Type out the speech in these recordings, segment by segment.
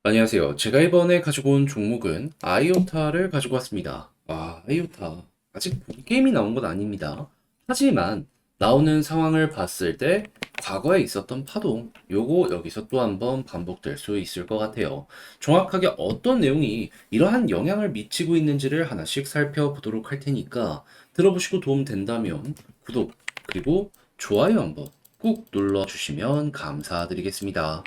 안녕하세요. 제가 이번에 가지고 온 종목은 아이오타를 가지고 왔습니다. 아이오타. 아직 게임이 나온 건 아닙니다. 하지만 나오는 상황을 봤을 때 과거에 있었던 파동, 요거 여기서 또 한번 반복될 수 있을 것 같아요. 정확하게 어떤 내용이 이러한 영향을 미치고 있는지를 하나씩 살펴보도록 할 테니까 들어보시고 도움 된다면 구독, 그리고 좋아요 한번 꾹 눌러주시면 감사드리겠습니다.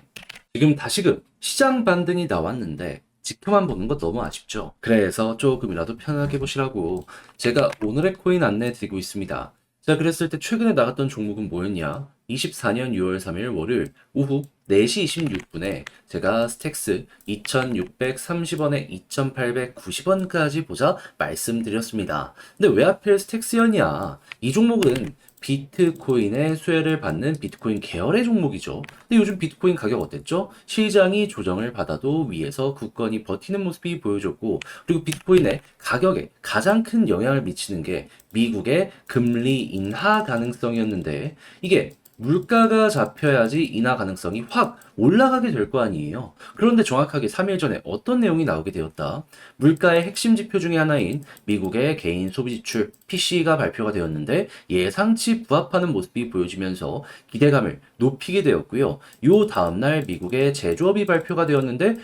지금 다시금 시장 반등이 나왔는데 지표만 보는 거 너무 아쉽죠? 그래서 조금이라도 편하게 보시라고 제가 오늘의 코인 안내 드리고 있습니다. 자, 그랬을 때 최근에 나갔던 종목은 뭐였냐? 24년 6월 3일 월요일 오후 4시 26분에 제가 스택스 2,630원에 2,890원까지 보자 말씀드렸습니다. 근데 왜 하필 스택스였냐? 이 종목은 비트코인의 수혜를 받는 비트코인 계열의 종목이죠. 근데 요즘 비트코인 가격 어땠죠? 시장이 조정을 받아도 위에서 굳건히 버티는 모습이 보여줬고, 그리고 비트코인의 가격에 가장 큰 영향을 미치는 게 미국의 금리 인하 가능성이었는데, 이게 물가가 잡혀야지 인하 가능성이 확 올라가게 될 거 아니에요. 그런데 정확하게 3일 전에 어떤 내용이 나오게 되었다. 물가의 핵심 지표 중에 하나인 미국의 개인 소비 지출 PC가 발표가 되었는데 예상치 부합하는 모습이 보여지면서 기대감을 높이게 되었고요. 요 다음날 미국의 제조업이 발표가 되었는데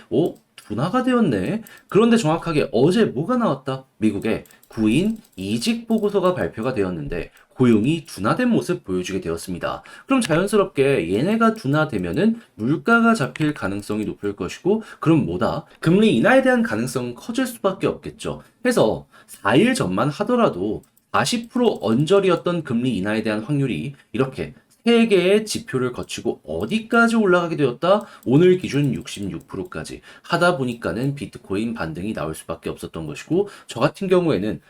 둔화가 되었네. 그런데 정확하게 어제 뭐가 나왔다? 미국의 구인 이직 보고서가 발표가 되었는데 고용이 둔화된 모습 보여주게 되었습니다. 그럼 자연스럽게 얘네가 둔화되면은 물가가 잡힐 가능성이 높을 것이고, 그럼 뭐다? 금리 인하에 대한 가능성은 커질 수밖에 없겠죠. 해서 4일 전만 하더라도 40% 언저리였던 금리 인하에 대한 확률이 이렇게 3개의 지표를 거치고 어디까지 올라가게 되었다? 오늘 기준 66%까지 하다 보니까는 비트코인 반등이 나올 수밖에 없었던 것이고, 저 같은 경우에는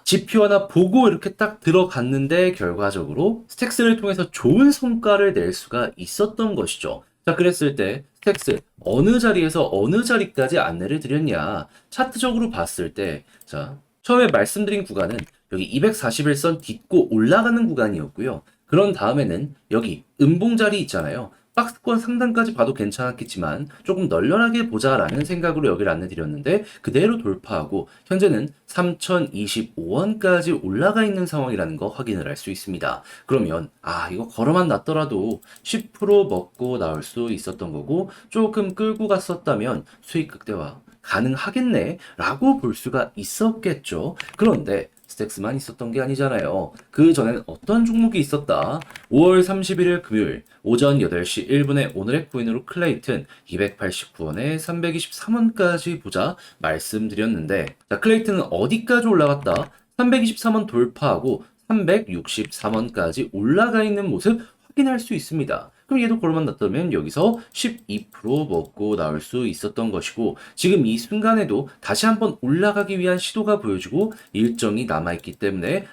지표 하나 보고 이렇게 딱 들어갔는데 결과적으로 스택스를 통해서 좋은 성과를 낼 수가 있었던 것이죠. 자, 그랬을 때 스택스 어느 자리에서 어느 자리까지 안내를 드렸냐? 차트적으로 봤을 때, 자, 처음에 말씀드린 구간은 여기 241선 딛고 올라가는 구간이었고요. 그런 다음에는 여기 음봉 자리 있잖아요. 박스권 상단까지 봐도 괜찮았겠지만 조금 널널하게 보자라는 생각으로 여기를 안내드렸는데 그대로 돌파하고 현재는 3,025원까지 올라가 있는 상황이라는 거 확인을 할 수 있습니다. 그러면 이거 걸어만 놨더라도 10% 먹고 나올 수 있었던 거고, 조금 끌고 갔었다면 수익 극대화 가능하겠네 라고 볼 수가 있었겠죠. 그런데 스택스만 있었던 게 아니잖아요. 그 전엔 어떤 종목이 있었다? 5월 31일 금요일 오전 8시 1분에 오늘의 코인으로 클레이튼 289원에 323원까지 보자 말씀드렸는데, 자, 클레이튼은 어디까지 올라갔다? 323원 돌파하고 363원까지 올라가 있는 모습 확인할 수 있습니다. 그럼 얘도 걸어만 놨다면 여기서 12% 먹고 나올 수 있었던 것이고, 지금 이 순간에도 다시 한번 올라가기 위한 시도가 보여지고 일정이 남아있기 때문에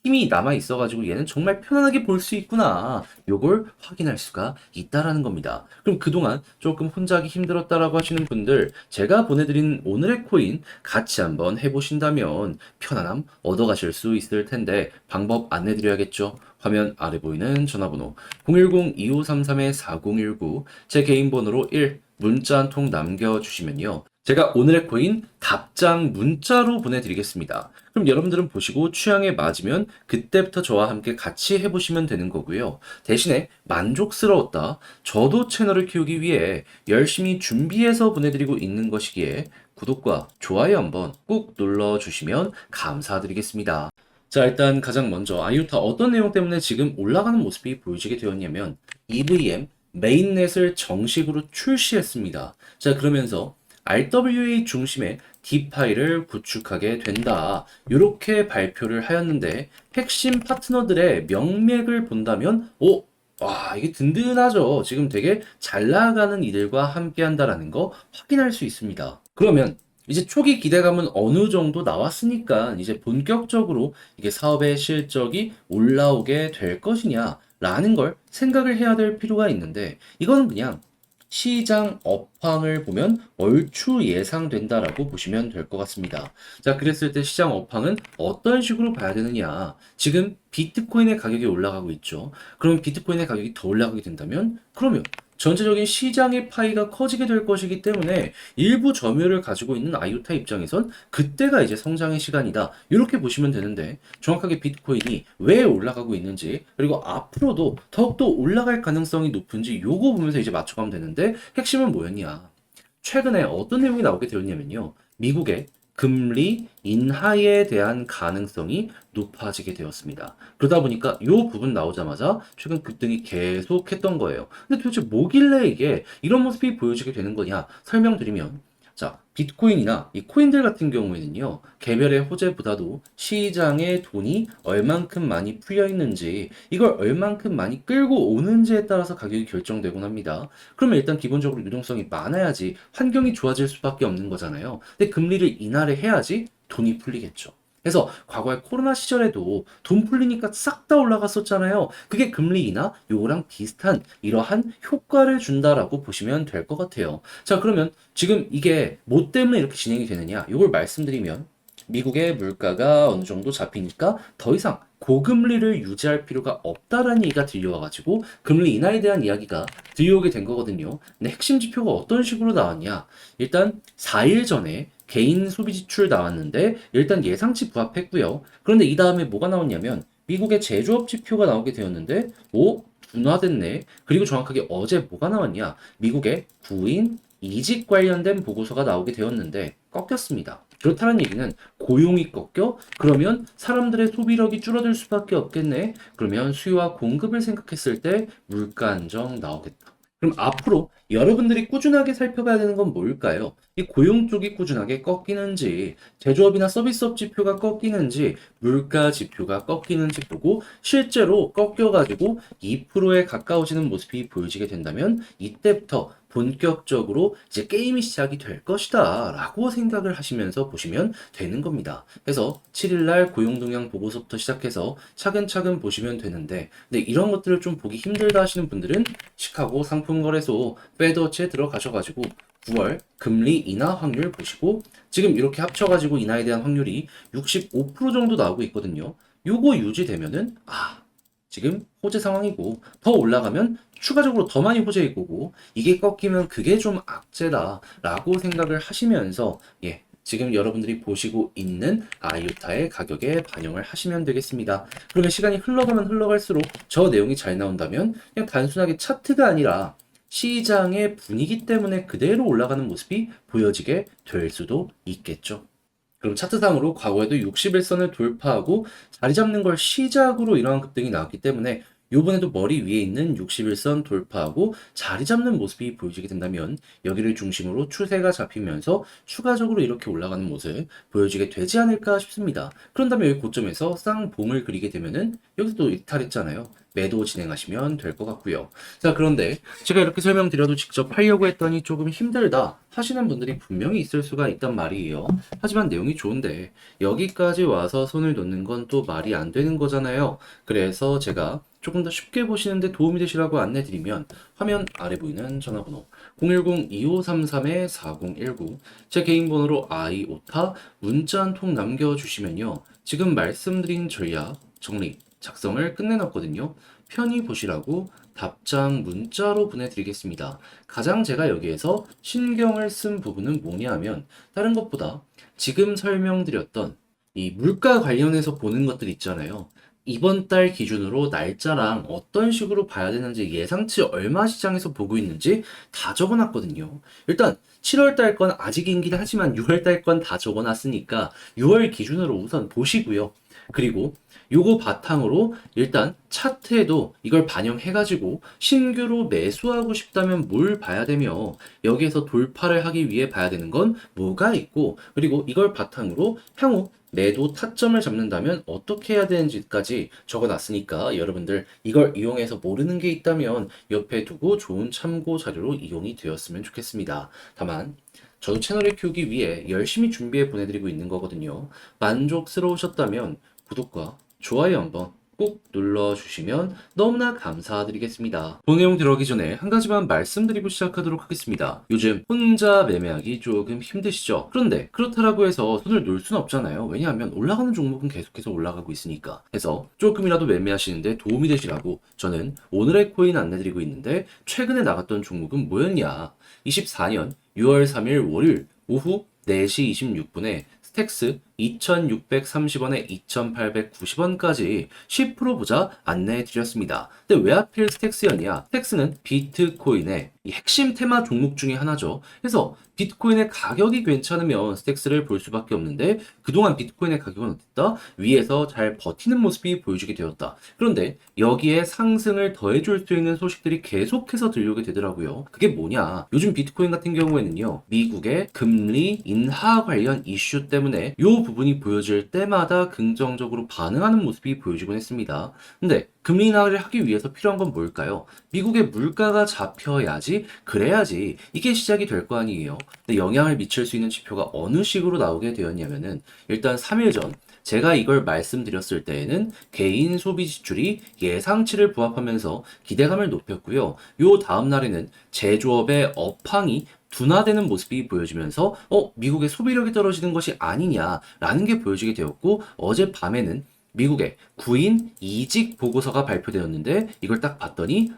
힘이 남아있어가지고 얘는 정말 편안하게 볼 수 있구나, 요걸 확인할 수가 있다라는 겁니다. 그럼 그동안 조금 혼자 하기 힘들었다라고 하시는 분들, 제가 보내드린 오늘의 코인 같이 한번 해보신다면 편안함 얻어가실 수 있을 텐데 방법 안내드려야겠죠. 화면 아래 보이는 전화번호 010-2533-4019, 제 개인 번호로 1 문자 한 통 남겨주시면요, 제가 오늘의 코인 답장 문자로 보내드리겠습니다. 그럼 여러분들은 보시고 취향에 맞으면 그때부터 저와 함께 같이 해보시면 되는 거고요. 대신에 만족스러웠다, 저도 채널을 키우기 위해 열심히 준비해서 보내드리고 있는 것이기에 구독과 좋아요 한번 꾹 눌러주시면 감사드리겠습니다. 자, 일단 가장 먼저 아이오타 어떤 내용 때문에 지금 올라가는 모습이 보여지게 되었냐면 EVM 메인넷을 정식으로 출시했습니다. 자, 그러면서 RWA 중심의 디파이를 구축하게 된다, 이렇게 발표를 하였는데 핵심 파트너들의 명맥을 본다면 이게 든든하죠. 지금 되게 잘 나가는 이들과 함께 한다라는 거 확인할 수 있습니다. 그러면 이제 초기 기대감은 어느 정도 나왔으니까 이제 본격적으로 이게 사업의 실적이 올라오게 될 것이냐 라는 걸 생각을 해야 될 필요가 있는데, 이거는 그냥 시장 업황을 보면 얼추 예상된다라고 보시면 될 것 같습니다. 자, 그랬을 때 시장 업황은 어떤 식으로 봐야 되느냐? 지금 비트코인의 가격이 올라가고 있죠. 그럼 비트코인의 가격이 더 올라가게 된다면 그러면 전체적인 시장의 파이가 커지게 될 것이기 때문에 일부 점유율을 가지고 있는 아이오타 입장에선 그때가 이제 성장의 시간이다. 이렇게 보시면 되는데 정확하게 비트코인이 왜 올라가고 있는지 그리고 앞으로도 더욱더 올라갈 가능성이 높은지 요거 보면서 이제 맞춰가면 되는데 핵심은 뭐였냐? 최근에 어떤 내용이 나오게 되었냐면요. 미국의 금리 인하에 대한 가능성이 높아지게 되었습니다. 그러다 보니까 이 부분 나오자마자 최근 급등이 계속했던 거예요. 근데 도대체 뭐길래 이게 이런 모습이 보여지게 되는 거냐 설명드리면 자, 비트코인이나 이 코인들 같은 경우에는요, 개별의 호재보다도 시장에 돈이 얼만큼 많이 풀려 있는지, 이걸 얼만큼 많이 끌고 오는지에 따라서 가격이 결정되곤 합니다. 그러면 일단 기본적으로 유동성이 많아야지 환경이 좋아질 수밖에 없는 거잖아요. 근데 금리를 인하를 해야지 돈이 풀리겠죠. 그래서 과거에 코로나 시절에도 돈 풀리니까 싹 다 올라갔었잖아요. 그게 금리 인하 요거랑 비슷한 이러한 효과를 준다라고 보시면 될 것 같아요. 자, 그러면 지금 이게 뭐 때문에 이렇게 진행이 되느냐? 이걸 말씀드리면 미국의 물가가 어느 정도 잡히니까 더 이상 고금리를 유지할 필요가 없다라는 얘기가 들려와가지고 금리 인하에 대한 이야기가 들려오게 된 거거든요. 근데 핵심 지표가 어떤 식으로 나왔냐? 일단 4일 전에 개인 소비 지출 나왔는데 일단 예상치 부합했고요. 그런데 이 다음에 뭐가 나왔냐면 미국의 제조업 지표가 나오게 되었는데 오? 둔화됐네. 그리고 정확하게 어제 뭐가 나왔냐? 미국의 구인 이직 관련된 보고서가 나오게 되었는데 꺾였습니다. 그렇다는 얘기는 고용이 꺾여? 그러면 사람들의 소비력이 줄어들 수밖에 없겠네. 그러면 수요와 공급을 생각했을 때 물가 안정 나오겠다. 그럼 앞으로 여러분들이 꾸준하게 살펴봐야 되는 건 뭘까요? 이 고용 쪽이 꾸준하게 꺾이는지, 제조업이나 서비스업 지표가 꺾이는지, 물가 지표가 꺾이는지 보고 실제로 꺾여가지고 2%에 가까워지는 모습이 보여지게 된다면 이때부터 본격적으로 이제 게임이 시작이 될 것이다 라고 생각을 하시면서 보시면 되는 겁니다. 그래서 7일날 고용동향 보고서부터 시작해서 차근차근 보시면 되는데 근데 이런 것들을 좀 보기 힘들다 하시는 분들은 시카고 상품거래소 페드워치에 들어가셔가지고 9월 금리 인하 확률 보시고 지금 이렇게 합쳐가지고 인하에 대한 확률이 65% 정도 나오고 있거든요. 요거 유지되면은 지금 호재 상황이고 더 올라가면 추가적으로 더 많이 호재일 거고 이게 꺾이면 그게 좀 악재다라고 생각을 하시면서 지금 여러분들이 보시고 있는 아이오타의 가격에 반영을 하시면 되겠습니다. 그러면 시간이 흘러가면 흘러갈수록 저 내용이 잘 나온다면 그냥 단순하게 차트가 아니라 시장의 분위기 때문에 그대로 올라가는 모습이 보여지게 될 수도 있겠죠. 그럼 차트상으로 과거에도 60일선을 돌파하고 자리 잡는 걸 시작으로 이러한 급등이 나왔기 때문에 요번에도 머리 위에 있는 61선 돌파하고 자리 잡는 모습이 보여지게 된다면 여기를 중심으로 추세가 잡히면서 추가적으로 이렇게 올라가는 모습 보여지게 되지 않을까 싶습니다. 그런다면 여기 고점에서 쌍봉을 그리게 되면은 여기서도 이탈했잖아요. 매도 진행하시면 될 것 같고요. 자, 그런데 제가 이렇게 설명드려도 직접 하려고 했더니 조금 힘들다 하시는 분들이 분명히 있을 수가 있단 말이에요. 하지만 내용이 좋은데 여기까지 와서 손을 놓는 건 또 말이 안 되는 거잖아요. 그래서 제가 조금 더 쉽게 보시는데 도움이 되시라고 안내드리면 화면 아래 보이는 전화번호 010-2533-4019 제 개인 번호로 i오타 문자 한 통 남겨주시면요. 지금 말씀드린 전략 정리 작성을 끝내놨거든요. 편히 보시라고 답장 문자로 보내드리겠습니다. 가장 제가 여기에서 신경을 쓴 부분은 뭐냐 하면 다른 것보다 지금 설명드렸던 이 물가 관련해서 보는 것들 있잖아요. 이번 달 기준으로 날짜랑 어떤 식으로 봐야 되는지 예상치 얼마 시장에서 보고 있는지 다 적어놨거든요. 일단 7월 달 건 아직이긴 하지만 6월 달 건 다 적어놨으니까 6월 기준으로 우선 보시고요. 그리고 요거 바탕으로 일단 차트에도 이걸 반영해가지고 신규로 매수하고 싶다면 뭘 봐야 되며 여기에서 돌파를 하기 위해 봐야 되는 건 뭐가 있고 그리고 이걸 바탕으로 향후 매도 타점을 잡는다면 어떻게 해야 되는지까지 적어놨으니까 여러분들 이걸 이용해서 모르는 게 있다면 옆에 두고 좋은 참고 자료로 이용이 되었으면 좋겠습니다. 다만 저도 채널을 키우기 위해 열심히 준비해 보내드리고 있는 거거든요. 만족스러우셨다면 구독과 좋아요 한번 꼭 눌러주시면 너무나 감사드리겠습니다. 본 내용 들어가기 전에 한 가지만 말씀드리고 시작하도록 하겠습니다. 요즘 혼자 매매하기 조금 힘드시죠? 그런데 그렇다라고 해서 손을 놓을 수는 없잖아요. 왜냐하면 올라가는 종목은 계속해서 올라가고 있으니까. 해서 조금이라도 매매하시는데 도움이 되시라고 저는 오늘의 코인 안내드리고 있는데, 최근에 나갔던 종목은 뭐였냐? 24년 6월 3일 월요일 오후 4시 26분에 스택스 2,630원에 2,890원까지 10% 보자 안내해 드렸습니다. 근데 왜 하필 스택스였냐? 스택스는 비트코인의 이 핵심 테마 종목 중에 하나죠. 그래서 비트코인의 가격이 괜찮으면 스택스를 볼 수밖에 없는데, 그동안 비트코인의 가격은 어땠다? 위에서 잘 버티는 모습이 보여주게 되었다. 그런데 여기에 상승을 더해줄 수 있는 소식들이 계속해서 들려오게 되더라고요. 그게 뭐냐? 요즘 비트코인 같은 경우에는요, 미국의 금리 인하 관련 이슈 때문에 요 부분이 보여질 때마다 긍정적으로 반응하는 모습이 보여지곤 했습니다. 근데 금리 인하를 하기 위해서 필요한 건 뭘까요? 미국의 물가가 잡혀야지, 그래야지 이게 시작이 될 거 아니에요. 근데 영향을 미칠 수 있는 지표가 어느 식으로 나오게 되었냐면은, 일단 3일 전 제가 이걸 말씀드렸을 때에는 개인 소비 지출이 예상치를 부합하면서 기대감을 높였고요. 요 다음 날에는 제조업의 업황이 둔화되는 모습이 보여지면서 미국의 소비력이 떨어지는 것이 아니냐라는 게 보여지게 되었고, 어젯밤에는 미국의 구인 이직 보고서가 발표되었는데, 이걸 딱 봤더니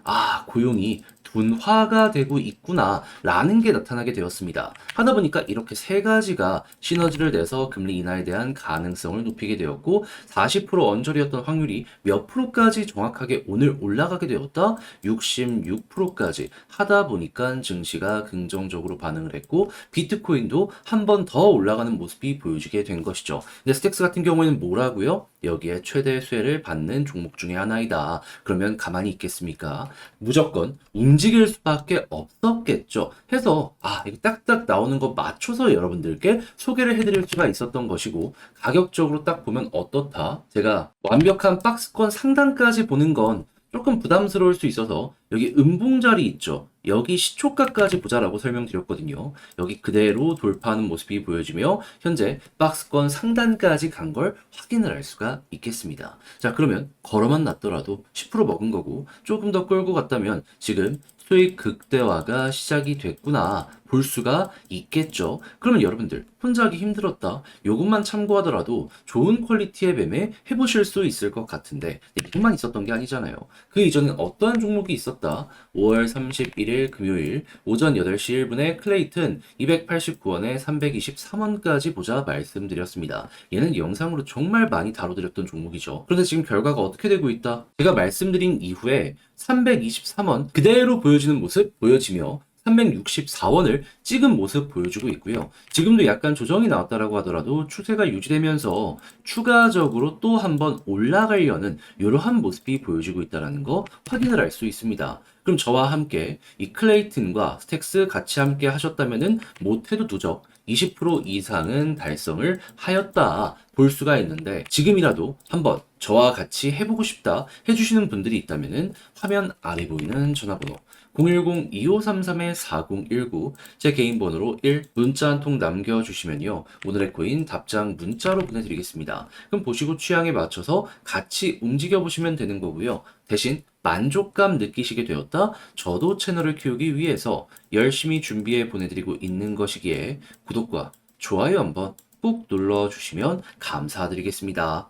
고용이 둔화가 되고 있구나라는 게 나타나게 되었습니다. 하다 보니까 이렇게 세 가지가 시너지를 내서 금리 인하에 대한 가능성을 높이게 되었고, 40% 언저리였던 확률이 몇 프로까지 정확하게 오늘 올라가게 되었다? 66%까지 하다 보니까 증시가 긍정적으로 반응을 했고, 비트코인도 한 번 더 올라가는 모습이 보여지게 된 것이죠. 근데 스택스 같은 경우에는 뭐라고요? 여기에 최대 수혜를 받는 종목 중에 하나이다. 그러면 가만히 있겠습니까? 무조건 움직일 수밖에 없었겠죠. 해서 이거 딱딱 나오는 거 맞춰서 여러분들께 소개를 해드릴 수가 있었던 것이고, 가격적으로 딱 보면 어떻다? 제가 완벽한 박스권 상단까지 보는 건 조금 부담스러울 수 있어서 여기 음봉자리 있죠. 여기 시초가까지 보자라고 설명드렸거든요. 여기 그대로 돌파하는 모습이 보여지며 현재 박스권 상단까지 간 걸 확인을 할 수가 있겠습니다. 자, 그러면 걸어만 놨더라도 10% 먹은 거고, 조금 더 끌고 갔다면 지금 수익 극대화가 시작이 됐구나 볼 수가 있겠죠. 그러면 여러분들 혼자 하기 힘들었다, 요것만 참고하더라도 좋은 퀄리티의 매매 해보실 수 있을 것 같은데, 이것만 있었던 게 아니잖아요. 그 이전엔 어떠한 종목이 있었다? 5월 31일 금요일 오전 8시 1분에 클레이튼 289원에 323원까지 보자 말씀드렸습니다. 얘는 영상으로 정말 많이 다뤄드렸던 종목이죠. 그런데 지금 결과가 어떻게 되고 있다? 제가 말씀드린 이후에 323원 그대로 보여지는 모습 보여지며 364원을 찍은 모습 보여주고 있고요. 지금도 약간 조정이 나왔다라고 하더라도 추세가 유지되면서 추가적으로 또 한번 올라가려는 이러한 모습이 보여지고 있다는 거 확인을 할 수 있습니다. 그럼 저와 함께 이 클레이튼과 스택스 같이 함께 하셨다면은 못해도 누적 20% 이상은 달성을 하였다 볼 수가 있는데, 지금이라도 한번 저와 같이 해보고 싶다 해주시는 분들이 있다면은 화면 아래 보이는 전화번호 010-2533-4019 제 개인 번호로 1 문자 한 통 남겨주시면요, 오늘의 코인 답장 문자로 보내드리겠습니다. 그럼 보시고 취향에 맞춰서 같이 움직여 보시면 되는 거고요. 대신 만족감 느끼시게 되었다? 저도 채널을 키우기 위해서 열심히 준비해 보내드리고 있는 것이기에 구독과 좋아요 한번 꾹 눌러주시면 감사드리겠습니다.